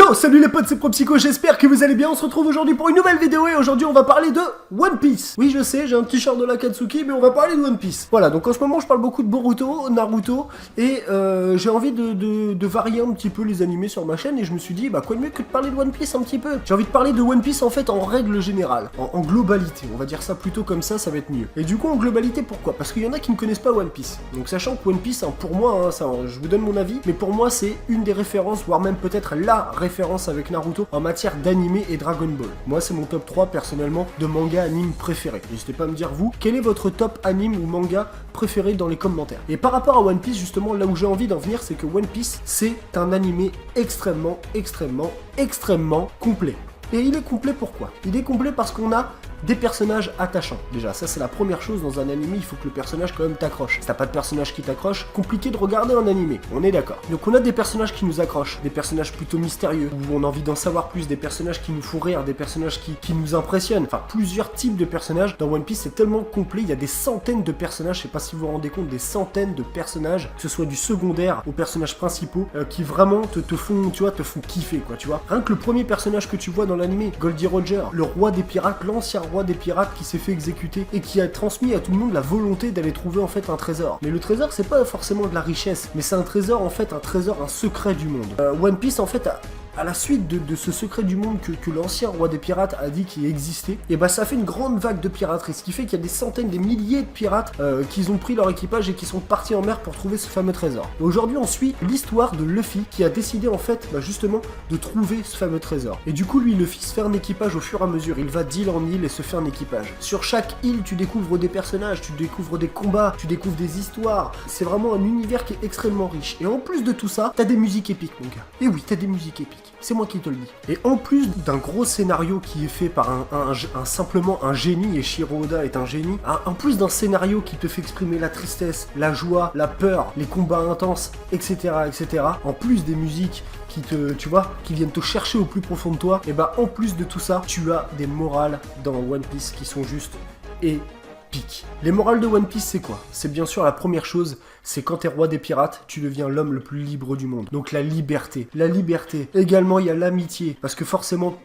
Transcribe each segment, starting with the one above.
Yo, salut les potes, c'est ProPsycho, j'espère que vous allez bien. On se retrouve aujourd'hui pour une nouvelle vidéo et aujourd'hui on va parler de One Piece. Oui, je sais, j'ai un t-shirt de l'Akatsuki, mais on va parler de One Piece. Voilà, donc en ce moment je parle beaucoup de Boruto, Naruto et j'ai envie de varier un petit peu les animés sur ma chaîne et je me suis dit, bah quoi de mieux que de parler de One Piece un petit peu. J'ai envie de parler de One Piece en fait en règle générale, en globalité, on va dire ça plutôt comme ça va être mieux. Et du coup en globalité pourquoi? Parce qu'il y en a qui ne connaissent pas One Piece. Donc sachant que One Piece, hein, pour moi, ça, je vous donne mon avis, mais pour moi c'est une des références, voire même peut-être la référence avec Naruto en matière d'anime et Dragon Ball. Moi c'est mon top 3 personnellement de manga anime préféré. N'hésitez pas à me dire vous, quel est votre top anime ou manga préféré dans les commentaires. Et par rapport à One Piece justement, là où j'ai envie d'en venir, c'est que One Piece c'est un animé extrêmement complet. Et il est complet pourquoi? Il est complet parce qu'on a des personnages attachants. Déjà, ça c'est la première chose dans un animé, il faut que le personnage quand même t'accroche. Si t'as pas de personnage qui t'accroche, compliqué de regarder un animé, on est d'accord. Donc on a des personnages qui nous accrochent, des personnages plutôt mystérieux, où on a envie d'en savoir plus, des personnages qui nous font rire, des personnages qui nous impressionnent, enfin plusieurs types de personnages. Dans One Piece c'est tellement complet, il y a des centaines de personnages, je sais pas si vous vous rendez compte, des centaines de personnages, que ce soit du secondaire aux personnages principaux, qui vraiment te font, tu vois, te font kiffer quoi, tu vois. Rien que le premier personnage que tu vois dans l'animé, Goldie Roger, le roi des pirates, l'ancien roi des pirates qui s'est fait exécuter et qui a transmis à tout le monde la volonté d'aller trouver en fait un trésor. Mais le trésor c'est pas forcément de la richesse, mais c'est un trésor en fait, un secret du monde. One Piece en fait à la suite de ce secret du monde que l'ancien roi des pirates a dit qu'il existait, et bah ça fait une grande vague de piraterie, ce qui fait qu'il y a des centaines, des milliers de pirates qui ont pris leur équipage et qui sont partis en mer pour trouver ce fameux trésor. Aujourd'hui on suit l'histoire de Luffy qui a décidé en fait justement de trouver ce fameux trésor. Et du coup lui Luffy se fait un équipage au fur et à mesure, il va d'île en île et se fait un équipage. Sur chaque île tu découvres des personnages, tu découvres des combats, tu découvres des histoires, c'est vraiment un univers qui est extrêmement riche. Et en plus de tout ça, t'as des musiques épiques mon gars. Et oui, t'as des musiques épiques. C'est moi qui te le dis. Et en plus d'un gros scénario qui est fait par simplement un génie, et Shiro Oda est un génie, en plus d'un scénario qui te fait exprimer la tristesse, la joie, la peur, les combats intenses, etc., en plus des musiques qui qui viennent te chercher au plus profond de toi, et bah en plus de tout ça, tu as des morales dans One Piece qui sont juste épiques. Les morales de One Piece c'est quoi? C'est bien sûr la première chose, c'est quand t'es roi des pirates, tu deviens l'homme le plus libre du monde. Donc la liberté. La liberté. Également il y a l'amitié, parce que forcément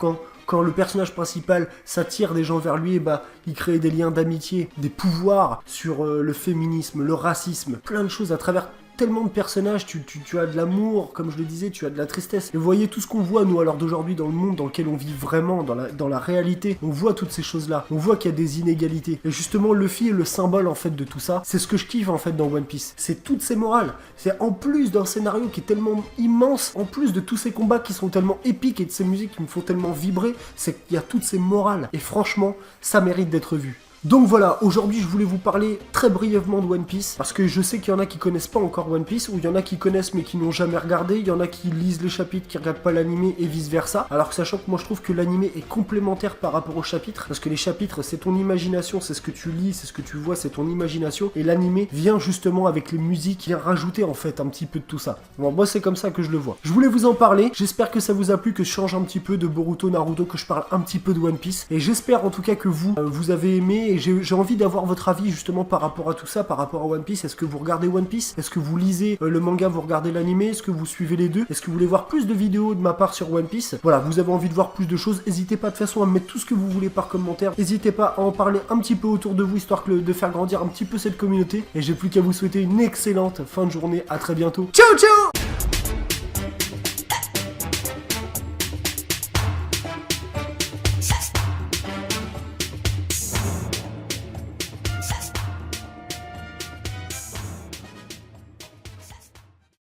quand le personnage principal s'attire des gens vers lui, il crée des liens d'amitié, des pouvoirs sur le féminisme, le racisme, plein de choses à travers tellement de personnages, tu as de l'amour, comme je le disais, tu as de la tristesse. Et vous voyez tout ce qu'on voit, nous, à l'heure d'aujourd'hui, dans le monde dans lequel on vit vraiment, dans la réalité, on voit toutes ces choses-là. On voit qu'il y a des inégalités. Et justement, Luffy est le symbole, en fait, de tout ça. C'est ce que je kiffe, en fait, dans One Piece. C'est toutes ces morales. C'est en plus d'un scénario qui est tellement immense, en plus de tous ces combats qui sont tellement épiques et de ces musiques qui me font tellement vibrer, c'est qu'il y a toutes ces morales. Et franchement, ça mérite d'être vu. Donc voilà, aujourd'hui je voulais vous parler très brièvement de One Piece, parce que je sais qu'il y en a qui connaissent pas encore One Piece, ou il y en a qui connaissent mais qui n'ont jamais regardé, il y en a qui lisent les chapitres, qui regardent pas l'animé et vice versa, alors que sachant que moi je trouve que l'animé est complémentaire par rapport aux chapitres, parce que les chapitres c'est ton imagination, c'est ce que tu lis, c'est ce que tu vois, c'est ton imagination, et l'animé vient justement avec les musiques, vient rajouter en fait un petit peu de tout ça. Bon, moi c'est comme ça que je le vois. Je voulais vous en parler, j'espère que ça vous a plu, que je change un petit peu de Boruto, Naruto, que je parle un petit peu de One Piece, et j'espère en tout cas que vous avez aimé, et j'ai envie d'avoir votre avis justement par rapport à tout ça, par rapport à One Piece. Est-ce que vous regardez One Piece? Est-ce que vous lisez le manga, vous regardez l'animé? Est-ce que vous suivez les deux? Est-ce que vous voulez voir plus de vidéos de ma part sur One Piece? Voilà, vous avez envie de voir plus de choses, n'hésitez pas de toute façon à me mettre tout ce que vous voulez par commentaire, n'hésitez pas à en parler un petit peu autour de vous, histoire de faire grandir un petit peu cette communauté, et j'ai plus qu'à vous souhaiter une excellente fin de journée, à très bientôt. Ciao ciao.